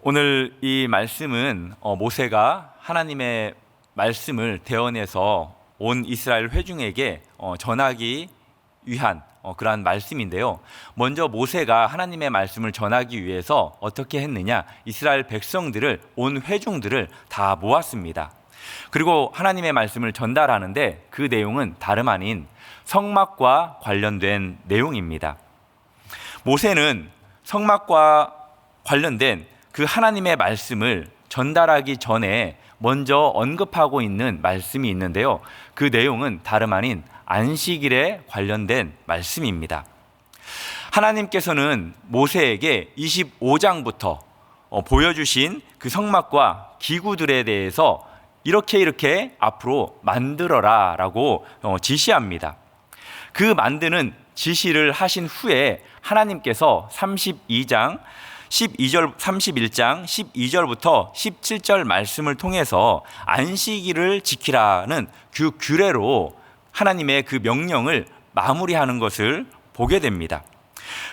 오늘 이 말씀은 모세가 하나님의 말씀을 대언해서 온 이스라엘 회중에게 전하기 위한 그러한 말씀인데요. 먼저 모세가 하나님의 말씀을 전하기 위해서 어떻게 했느냐? 이스라엘 백성들을, 온 회중들을 다 모았습니다. 그리고 하나님의 말씀을 전달하는데 그 내용은 다름 아닌 성막과 관련된 내용입니다. 모세는 성막과 관련된 그 하나님의 말씀을 전달하기 전에 먼저 언급하고 있는 말씀이 있는데요. 그 내용은 다름 아닌 안식일에 관련된 말씀입니다. 하나님께서는 모세에게 25장부터 보여주신 그 성막과 기구들에 대해서 이렇게 앞으로 만들어라 라고 지시합니다. 그 만드는 지시를 하신 후에 하나님께서 31장 12절부터 17절 말씀을 통해서 안식일을 지키라는 그 규례로 하나님의 그 명령을 마무리하는 것을 보게 됩니다.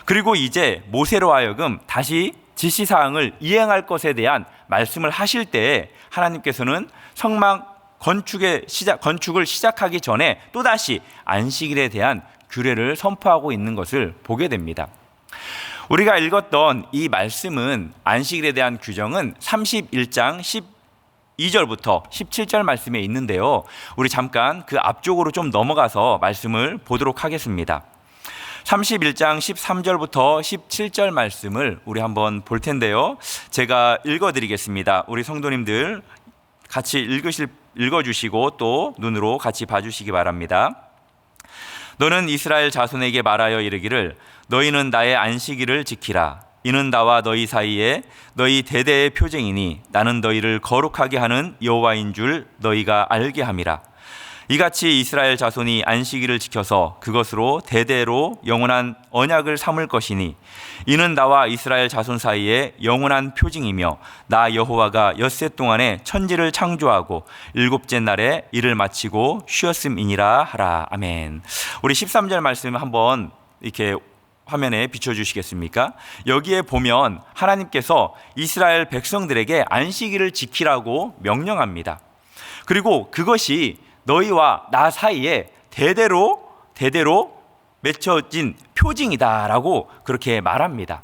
그리고 이제 모세로 하여금 다시 지시사항을 이행할 것에 대한 말씀을 하실 때에 하나님께서는 성막 건축을 시작하기 전에 또다시 안식일에 대한 규례를 선포하고 있는 것을 보게 됩니다. 우리가 읽었던 이 말씀은, 안식일에 대한 규정은 31장 12절부터 17절 말씀에 있는데요. 우리 잠깐 그 앞쪽으로 좀 넘어가서 말씀을 보도록 하겠습니다. 31장 13절부터 17절 말씀을 우리 한번 볼 텐데요. 제가 읽어드리겠습니다. 우리 성도님들 같이 읽어주시고 또 눈으로 같이 봐주시기 바랍니다. 너는 이스라엘 자손에게 말하여 이르기를 너희는 나의 안식일을 지키라. 이는 나와 너희 사이에 너희 대대의 표징이니 나는 너희를 거룩하게 하는 여호와인 줄 너희가 알게 함이라. 이같이 이스라엘 자손이 안식일을 지켜서 그것으로 대대로 영원한 언약을 삼을 것이니 이는 나와 이스라엘 자손 사이에 영원한 표징이며 나 여호와가 엿새 동안에 천지를 창조하고 일곱째 날에 일을 마치고 쉬었음이니라 하라. 아멘. 우리 13절 말씀 한번 이렇게 화면에 비춰주시겠습니까? 여기에 보면 하나님께서 이스라엘 백성들에게 안식일을 지키라고 명령합니다. 그리고 그것이 너희와 나 사이에 대대로 맺혀진 표징이다라고 그렇게 말합니다.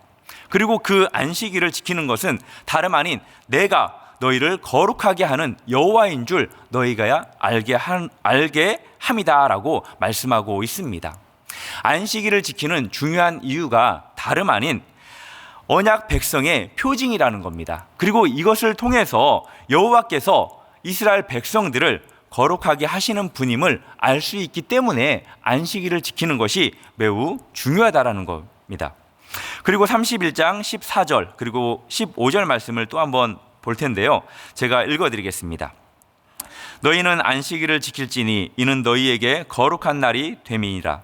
그리고 그 안식일을 지키는 것은 다름 아닌 내가 너희를 거룩하게 하는 여호와인 줄 너희가 알게 함이다라고 말씀하고 있습니다. 안식일을 지키는 중요한 이유가 다름 아닌 언약 백성의 표징이라는 겁니다. 그리고 이것을 통해서 여호와께서 이스라엘 백성들을 거룩하게 하시는 분임을 알 수 있기 때문에 안식일을 지키는 것이 매우 중요하다라는 겁니다. 그리고 31장 14절 그리고 15절 말씀을 또 한번 볼 텐데요. 제가 읽어드리겠습니다. 너희는 안식일을 지킬지니 이는 너희에게 거룩한 날이 됨이니라.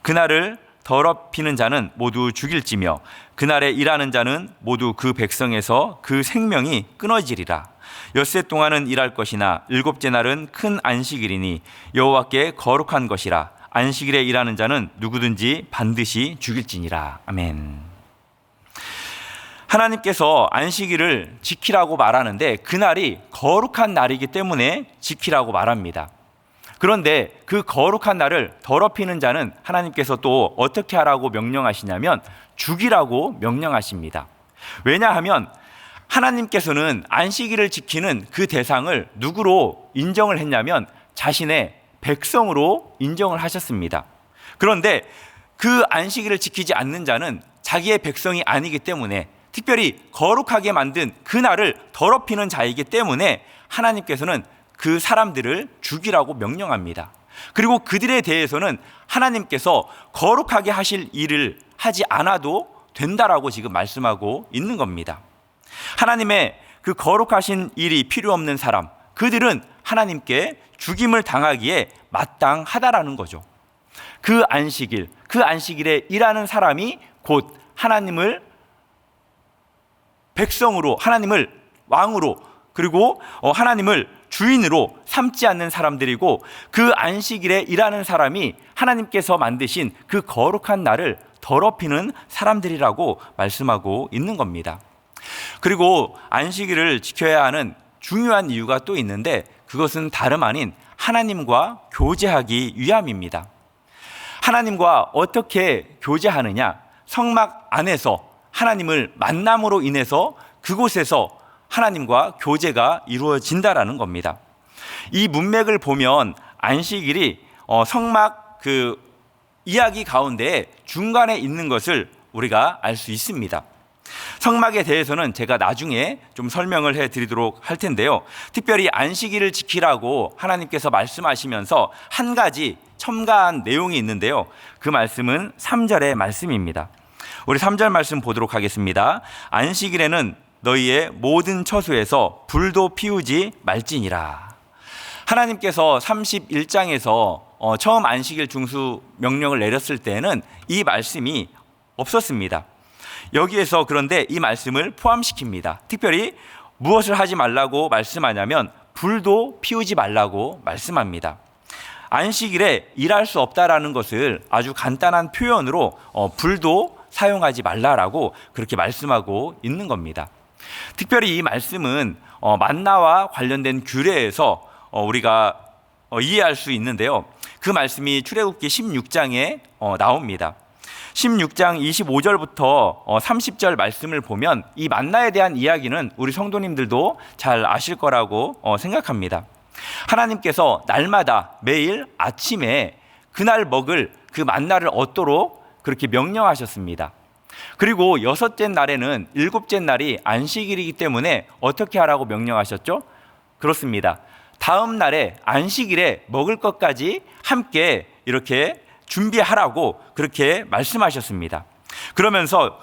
그날을 더럽히는 자는 모두 죽일지며 그날에 일하는 자는 모두 그 백성에서 그 생명이 끊어지리라. 엿새 동안은 일할 것이나 일곱째 날은 큰 안식일이니 여호와께 거룩한 것이라. 안식일에 일하는 자는 누구든지 반드시 죽일지니라. 아멘. 하나님께서 안식일을 지키라고 말하는데 그날이 거룩한 날이기 때문에 지키라고 말합니다. 그런데 그 거룩한 날을 더럽히는 자는 하나님께서 또 어떻게 하라고 명령하시냐면 죽이라고 명령하십니다. 왜냐하면 하나님께서는 안식일을 지키는 그 대상을 누구로 인정을 했냐면 자신의 백성으로 인정을 하셨습니다. 그런데 그 안식일을 지키지 않는 자는 자기의 백성이 아니기 때문에, 특별히 거룩하게 만든 그 날을 더럽히는 자이기 때문에 하나님께서는 그 사람들을 죽이라고 명령합니다. 그리고 그들에 대해서는 하나님께서 거룩하게 하실 일을 하지 않아도 된다라고 지금 말씀하고 있는 겁니다. 하나님의 그 거룩하신 일이 필요 없는 사람, 그들은 하나님께 죽임을 당하기에 마땅하다라는 거죠. 그 안식일에 일하는 사람이 곧 하나님을 백성으로, 하나님을 왕으로, 그리고 하나님을 주인으로 삼지 않는 사람들이고, 그 안식일에 일하는 사람이 하나님께서 만드신 그 거룩한 날을 더럽히는 사람들이라고 말씀하고 있는 겁니다. 그리고 안식일을 지켜야 하는 중요한 이유가 또 있는데 그것은 다름 아닌 하나님과 교제하기 위함입니다. 하나님과 어떻게 교제하느냐? 성막 안에서 하나님을 만남으로 인해서 그곳에서 하나님과 교제가 이루어진다라는 겁니다. 이 문맥을 보면 안식일이 성막 그 이야기 가운데 중간에 있는 것을 우리가 알 수 있습니다. 성막에 대해서는 제가 나중에 좀 설명을 해드리도록 할 텐데요. 특별히 안식일을 지키라고 하나님께서 말씀하시면서 한 가지 첨가한 내용이 있는데요. 그 말씀은 3절의 말씀입니다. 우리 3절 말씀 보도록 하겠습니다. 안식일에는 너희의 모든 처소에서 불도 피우지 말지니라. 하나님께서 31장에서 처음 안식일 중수 명령을 내렸을 때는 이 말씀이 없었습니다. 여기에서 그런데 이 말씀을 포함시킵니다. 특별히 무엇을 하지 말라고 말씀하냐면 불도 피우지 말라고 말씀합니다. 안식일에 일할 수 없다라는 것을 아주 간단한 표현으로 불도 사용하지 말라라고 그렇게 말씀하고 있는 겁니다. 특별히 이 말씀은 만나와 관련된 규례에서 우리가 이해할 수 있는데요. 그 말씀이 출애굽기 16장에 나옵니다. 16장 25절부터 30절 말씀을 보면 이 만나에 대한 이야기는 우리 성도님들도 잘 아실 거라고 생각합니다. 하나님께서 날마다 매일 아침에 그날 먹을 그 만나를 얻도록 그렇게 명령하셨습니다. 그리고 여섯째 날에는 일곱째 날이 안식일이기 때문에 어떻게 하라고 명령하셨죠? 그렇습니다. 다음 날에 안식일에 먹을 것까지 함께 이렇게 준비하라고 그렇게 말씀하셨습니다. 그러면서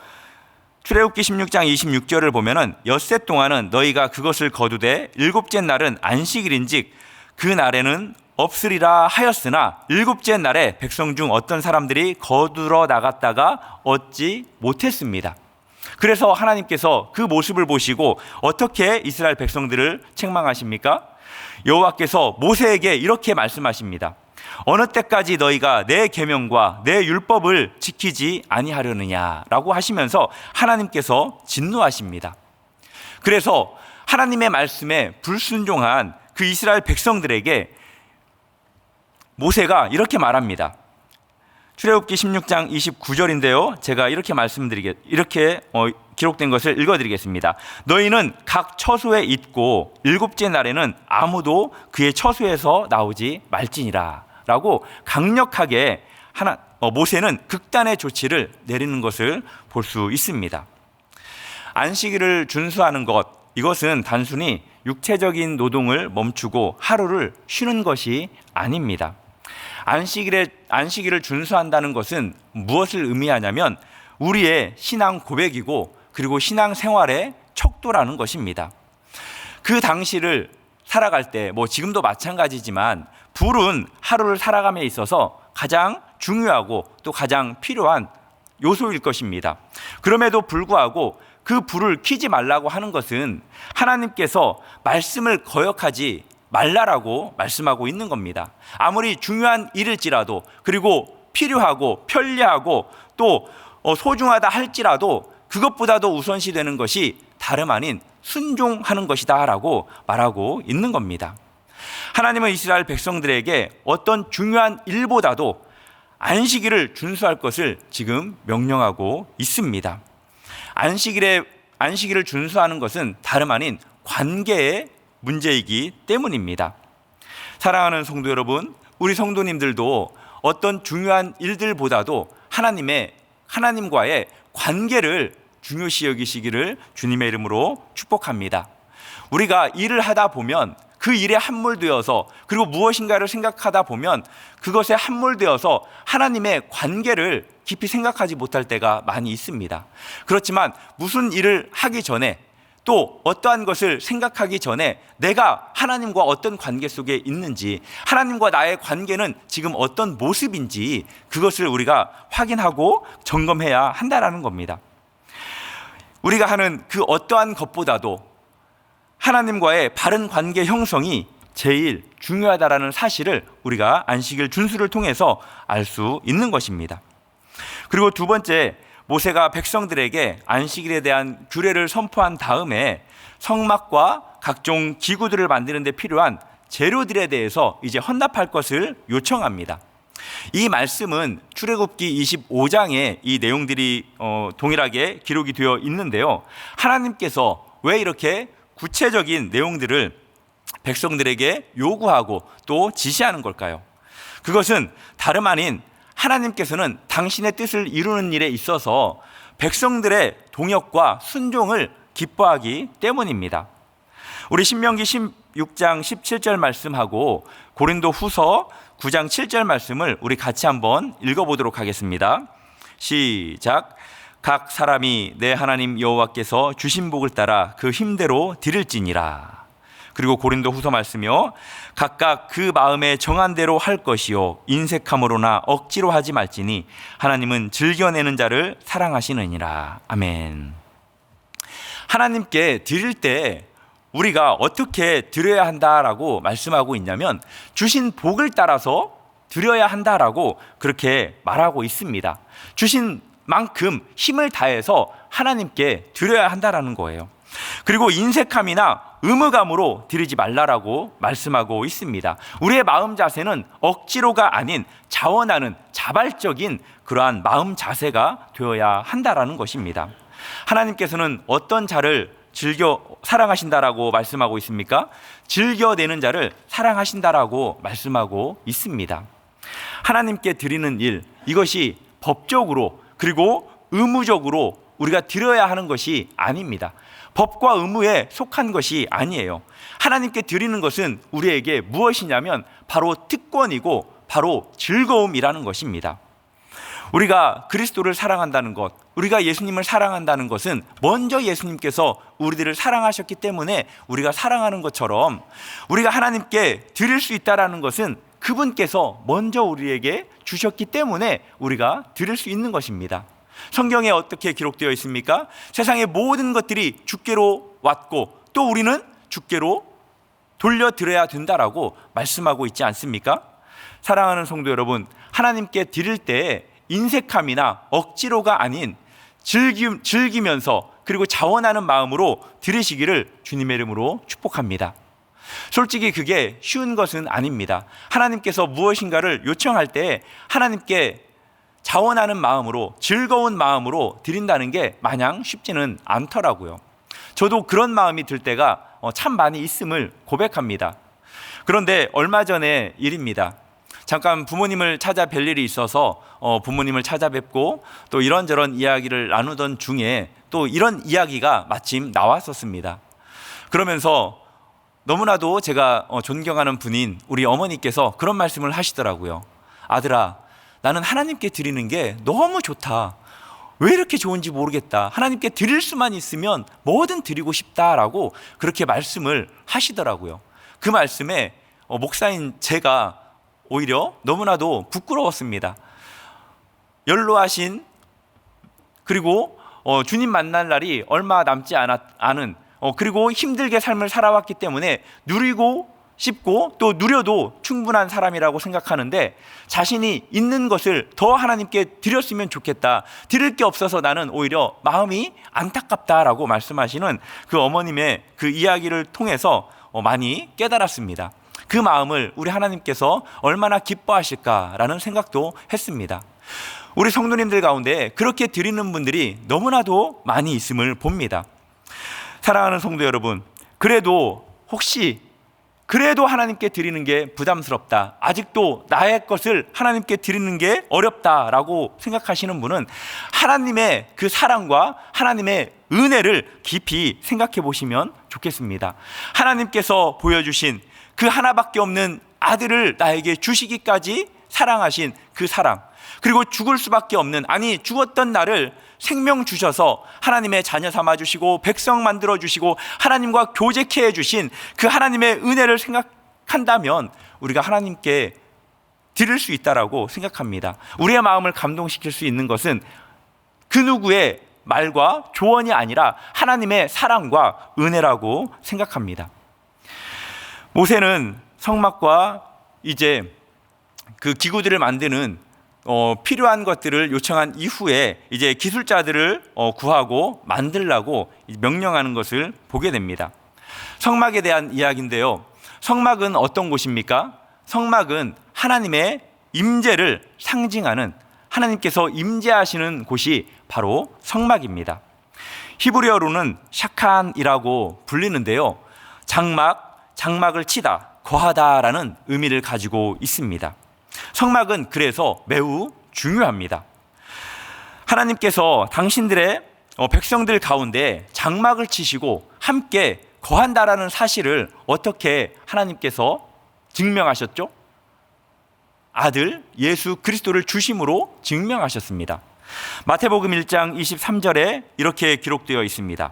출애굽기 16장 26절을 보면은 엿새 동안은 너희가 그것을 거두되 일곱째 날은 안식일인즉 그 날에는 없으리라 하였으나 일곱째 날에 백성 중 어떤 사람들이 거두러 나갔다가 얻지 못했습니다. 그래서 하나님께서 그 모습을 보시고 어떻게 이스라엘 백성들을 책망하십니까? 여호와께서 모세에게 이렇게 말씀하십니다. 어느 때까지 너희가 내 계명과 내 율법을 지키지 아니하려느냐라고 하시면서 하나님께서 진노하십니다. 그래서 하나님의 말씀에 불순종한 그 이스라엘 백성들에게 모세가 이렇게 말합니다. 출애굽기 16장 29절인데요. 제가 이렇게 기록된 것을 읽어드리겠습니다. 너희는 각 처소에 있고 일곱째 날에는 아무도 그의 처소에서 나오지 말지니라 라고 강력하게 모세는 극단의 조치를 내리는 것을 볼 수 있습니다. 안식일을 준수하는 것, 이것은 단순히 육체적인 노동을 멈추고 하루를 쉬는 것이 아닙니다. 안식일을 준수한다는 것은 무엇을 의미하냐면 우리의 신앙 고백이고 그리고 신앙 생활의 척도라는 것입니다. 그 당시를 살아갈 때 지금도 마찬가지지만 불은 하루를 살아감에 있어서 가장 중요하고 또 가장 필요한 요소일 것입니다. 그럼에도 불구하고 그 불을 켜지 말라고 하는 것은 하나님께서 말씀을 거역하지 말라라고 말씀하고 있는 겁니다. 아무리 중요한 일일지라도 그리고 필요하고 편리하고 또 소중하다 할지라도 그것보다도 우선시 되는 것이 다름 아닌 순종하는 것이다 라고 말하고 있는 겁니다. 하나님은 이스라엘 백성들에게 어떤 중요한 일보다도 안식일을 준수할 것을 지금 명령하고 있습니다. 안식일을 준수하는 것은 다름 아닌 관계의 문제이기 때문입니다. 사랑하는 성도 여러분, 우리 성도님들도 어떤 중요한 일들보다도 하나님과의 관계를 중요시 여기시기를 주님의 이름으로 축복합니다. 우리가 일을 하다 보면 그 일에 함몰되어서 그리고 무엇인가를 생각하다 보면 그것에 함몰되어서 하나님의 관계를 깊이 생각하지 못할 때가 많이 있습니다. 그렇지만 무슨 일을 하기 전에 또 어떠한 것을 생각하기 전에 내가 하나님과 어떤 관계 속에 있는지, 하나님과 나의 관계는 지금 어떤 모습인지 그것을 우리가 확인하고 점검해야 한다는 겁니다. 우리가 하는 그 어떠한 것보다도 하나님과의 바른 관계 형성이 제일 중요하다라는 사실을 우리가 안식일 준수를 통해서 알 수 있는 것입니다. 그리고 두 번째, 모세가 백성들에게 안식일에 대한 규례를 선포한 다음에 성막과 각종 기구들을 만드는 데 필요한 재료들에 대해서 이제 헌납할 것을 요청합니다. 이 말씀은 출애굽기 25장에 이 내용들이 동일하게 기록이 되어 있는데요. 하나님께서 왜 이렇게 구체적인 내용들을 백성들에게 요구하고 또 지시하는 걸까요? 그것은 다름 아닌 하나님께서는 당신의 뜻을 이루는 일에 있어서 백성들의 동역과 순종을 기뻐하기 때문입니다. 우리 신명기 16장 17절 말씀하고 고린도 후서 9장 7절 말씀을 우리 같이 한번 읽어보도록 하겠습니다. 시작. 각 사람이 내 하나님 여호와께서 주신 복을 따라 그 힘대로 드릴지니라. 그리고 고린도 후서 말씀이요. 각각 그 마음에 정한 대로 할 것이요 인색함으로나 억지로 하지 말지니 하나님은 즐겨내는 자를 사랑하시느니라. 아멘. 하나님께 드릴 때 우리가 어떻게 드려야 한다라고 말씀하고 있냐면 주신 복을 따라서 드려야 한다라고 그렇게 말하고 있습니다. 주신 만큼 힘을 다해서 하나님께 드려야 한다라는 거예요. 그리고 인색함이나 의무감으로 드리지 말라라고 말씀하고 있습니다. 우리의 마음 자세는 억지로가 아닌 자원하는 자발적인 그러한 마음 자세가 되어야 한다라는 것입니다. 하나님께서는 어떤 자를 즐겨 사랑하신다라고 말씀하고 있습니까? 즐겨내는 자를 사랑하신다라고 말씀하고 있습니다. 하나님께 드리는 일, 이것이 법적으로 그리고 의무적으로 우리가 드려야 하는 것이 아닙니다. 법과 의무에 속한 것이 아니에요. 하나님께 드리는 것은 우리에게 무엇이냐면 바로 특권이고 바로 즐거움이라는 것입니다. 우리가 그리스도를 사랑한다는 것, 우리가 예수님을 사랑한다는 것은 먼저 예수님께서 우리들을 사랑하셨기 때문에 우리가 사랑하는 것처럼 우리가 하나님께 드릴 수 있다는 것은 그분께서 먼저 우리에게 주셨기 때문에 우리가 드릴 수 있는 것입니다. 성경에 어떻게 기록되어 있습니까? 세상의 모든 것들이 주께로 왔고 또 우리는 주께로 돌려드려야 된다라고 말씀하고 있지 않습니까? 사랑하는 성도 여러분, 하나님께 드릴 때 인색함이나 억지로가 아닌 즐기면서 그리고 자원하는 마음으로 드리시기를 주님의 이름으로 축복합니다. 솔직히 그게 쉬운 것은 아닙니다. 하나님께서 무엇인가를 요청할 때 하나님께 자원하는 마음으로 즐거운 마음으로 드린다는 게 마냥 쉽지는 않더라고요. 저도 그런 마음이 들 때가 참 많이 있음을 고백합니다. 그런데 얼마 전의 일입니다. 잠깐 부모님을 찾아뵐 일이 있어서 부모님을 찾아뵙고 또 이런저런 이야기를 나누던 중에 또 이런 이야기가 마침 나왔었습니다. 그러면서 너무나도 제가 존경하는 분인 우리 어머니께서 그런 말씀을 하시더라고요. 아들아, 나는 하나님께 드리는 게 너무 좋다. 왜 이렇게 좋은지 모르겠다. 하나님께 드릴 수만 있으면 뭐든 드리고 싶다라고 그렇게 말씀을 하시더라고요. 그 말씀에 목사인 제가 오히려 너무나도 부끄러웠습니다. 연로하신 그리고 주님 만날 날이 얼마 남지 않은 그리고 힘들게 삶을 살아왔기 때문에 누리고 싶고 또 누려도 충분한 사람이라고 생각하는데 자신이 있는 것을 더 하나님께 드렸으면 좋겠다. 드릴 게 없어서 나는 오히려 마음이 안타깝다라고 말씀하시는 그 어머님의 그 이야기를 통해서 많이 깨달았습니다. 그 마음을 우리 하나님께서 얼마나 기뻐하실까라는 생각도 했습니다. 우리 성도님들 가운데 그렇게 드리는 분들이 너무나도 많이 있음을 봅니다. 사랑하는 성도 여러분, 그래도 하나님께 드리는 게 부담스럽다, 아직도 나의 것을 하나님께 드리는 게 어렵다라고 생각하시는 분은 하나님의 그 사랑과 하나님의 은혜를 깊이 생각해 보시면 좋겠습니다. 하나님께서 보여주신 그 하나밖에 없는 아들을 나에게 주시기까지 사랑하신 그 사랑, 그리고 죽을 수밖에 없는, 아니 죽었던 나를 생명 주셔서 하나님의 자녀 삼아 주시고 백성 만들어 주시고 하나님과 교제케 해주신 그 하나님의 은혜를 생각한다면 우리가 하나님께 드릴 수 있다라고 생각합니다. 우리의 마음을 감동시킬 수 있는 것은 그 누구의 말과 조언이 아니라 하나님의 사랑과 은혜라고 생각합니다. 모세는 성막과 이제 그 기구들을 만드는 필요한 것들을 요청한 이후에 이제 기술자들을 구하고 만들라고 명령하는 것을 보게 됩니다. 성막에 대한 이야기인데요. 성막은 어떤 곳입니까? 성막은 하나님의 임재를 상징하는, 하나님께서 임재하시는 곳이 바로 성막입니다. 히브리어로는 샤칸이라고 불리는데요. 장막을 치다, 거하다라는 의미를 가지고 있습니다. 성막은 그래서 매우 중요합니다. 하나님께서 당신들의 백성들 가운데 장막을 치시고 함께 거한다라는 사실을 어떻게 하나님께서 증명하셨죠? 아들 예수 그리스도를 주심으로 증명하셨습니다. 마태복음 1장 23절에 이렇게 기록되어 있습니다.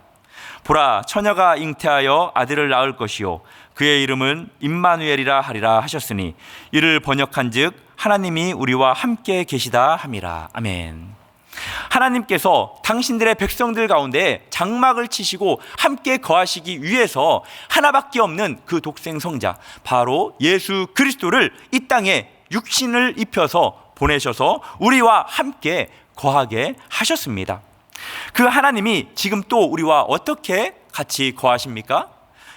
보라, 처녀가 잉태하여 아들을 낳을 것이요 그의 이름은 임마누엘이라 하리라 하셨으니 이를 번역한즉 하나님이 우리와 함께 계시다 함이라. 아멘. 하나님께서 당신들의 백성들 가운데 장막을 치시고 함께 거하시기 위해서 하나밖에 없는 그 독생 성자 바로 예수 그리스도를 이 땅에 육신을 입혀서 보내셔서 우리와 함께 거하게 하셨습니다. 그 하나님이 지금 또 우리와 어떻게 같이 거하십니까?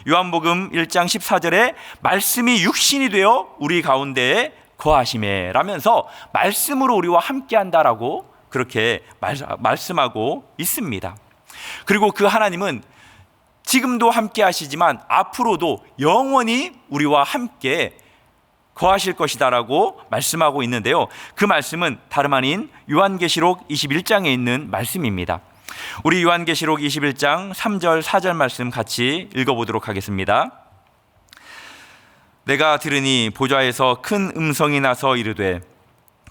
요한복음 1장 14절에 말씀이 육신이 되어 우리 가운데에 거하시매 라면서 말씀으로 우리와 함께 한다라고 그렇게 말씀하고 있습니다. 그리고 그 하나님은 지금도 함께 하시지만 앞으로도 영원히 우리와 함께 거하실 것이다라고 말씀하고 있는데요. 그 말씀은 다름 아닌 요한계시록 21장에 있는 말씀입니다. 우리 요한계시록 21장 3절 4절 말씀 같이 읽어보도록 하겠습니다. 내가 들으니 보좌에서 큰 음성이 나서 이르되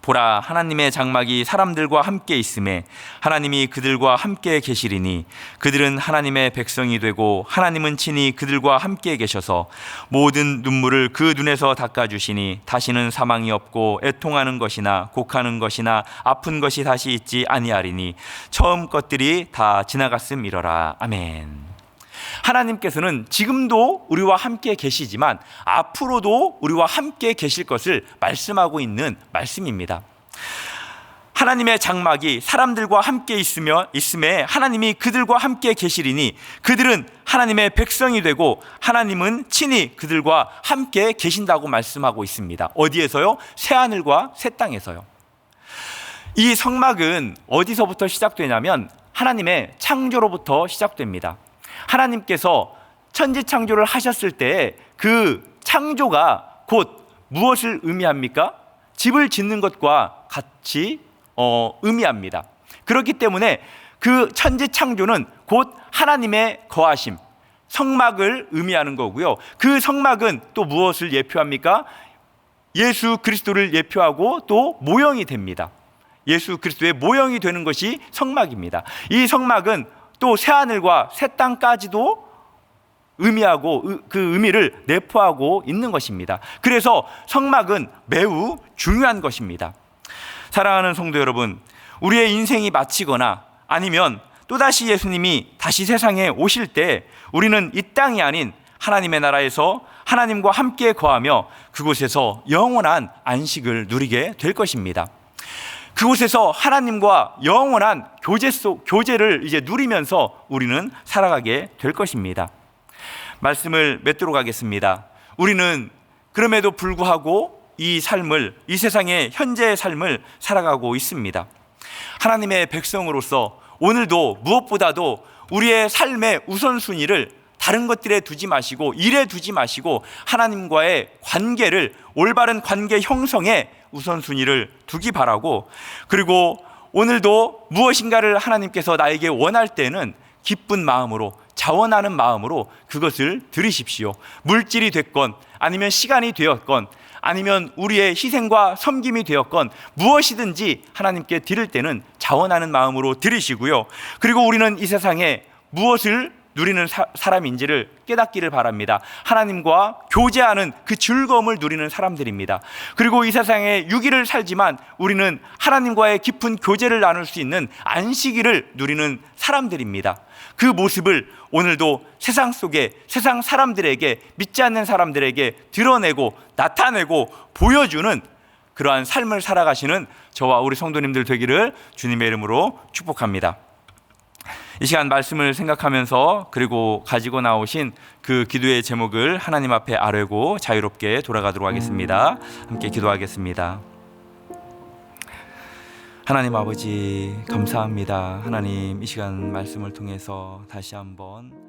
보라, 하나님의 장막이 사람들과 함께 있음에 하나님이 그들과 함께 계시리니 그들은 하나님의 백성이 되고 하나님은 친히 그들과 함께 계셔서 모든 눈물을 그 눈에서 닦아주시니 다시는 사망이 없고 애통하는 것이나 곡하는 것이나 아픈 것이 다시 있지 아니하리니 처음 것들이 다 지나갔음이러라. 아멘. 하나님께서는 지금도 우리와 함께 계시지만 앞으로도 우리와 함께 계실 것을 말씀하고 있는 말씀입니다. 하나님의 장막이 사람들과 함께 있음에 하나님이 그들과 함께 계시리니 그들은 하나님의 백성이 되고 하나님은 친히 그들과 함께 계신다고 말씀하고 있습니다. 어디에서요? 새하늘과 새 땅에서요. 이 성막은 어디서부터 시작되냐면 하나님의 창조로부터 시작됩니다. 하나님께서 천지 창조를 하셨을 때 그 창조가 곧 무엇을 의미합니까? 집을 짓는 것과 같이 의미합니다. 그렇기 때문에 그 천지 창조는 곧 하나님의 거하심, 성막을 의미하는 거고요. 그 성막은 또 무엇을 예표합니까? 예수 그리스도를 예표하고 또 모형이 됩니다. 예수 그리스도의 모형이 되는 것이 성막입니다. 이 성막은 또 새하늘과 새 땅까지도 의미하고 그 의미를 내포하고 있는 것입니다. 그래서 성막은 매우 중요한 것입니다. 사랑하는 성도 여러분, 우리의 인생이 마치거나 아니면 또다시 예수님이 다시 세상에 오실 때 우리는 이 땅이 아닌 하나님의 나라에서 하나님과 함께 거하며 그곳에서 영원한 안식을 누리게 될 것입니다. 그곳에서 하나님과 영원한 교제를 이제 누리면서 우리는 살아가게 될 것입니다. 말씀을 맺도록 하겠습니다. 우리는 그럼에도 불구하고 이 세상의 현재의 삶을 살아가고 있습니다. 하나님의 백성으로서 오늘도 무엇보다도 우리의 삶의 우선순위를 다른 것들에 두지 마시고 일에 두지 마시고 하나님과의 관계를 올바른 관계 형성에 우선순위를 두기 바라고, 그리고 오늘도 무엇인가를 하나님께서 나에게 원할 때는 기쁜 마음으로 자원하는 마음으로 그것을 드리십시오. 물질이 됐건 아니면 시간이 되었건 아니면 우리의 희생과 섬김이 되었건 무엇이든지 하나님께 드릴 때는 자원하는 마음으로 드리시고요. 그리고 우리는 이 세상에 무엇을 누리는 사람인지를 깨닫기를 바랍니다. 하나님과 교제하는 그 즐거움을 누리는 사람들입니다. 그리고 이 세상에 유기를 살지만 우리는 하나님과의 깊은 교제를 나눌 수 있는 안식일을 누리는 사람들입니다. 그 모습을 오늘도 세상 속에 세상 사람들에게, 믿지 않는 사람들에게 드러내고 나타내고 보여주는 그러한 삶을 살아가시는 저와 우리 성도님들 되기를 주님의 이름으로 축복합니다. 이 시간 말씀을 생각하면서 그리고 가지고 나오신 그 기도의 제목을 하나님 앞에 아뢰고 자유롭게 돌아가도록 하겠습니다. 함께 기도하겠습니다. 하나님 아버지 감사합니다. 하나님 이 시간 말씀을 통해서 다시 한번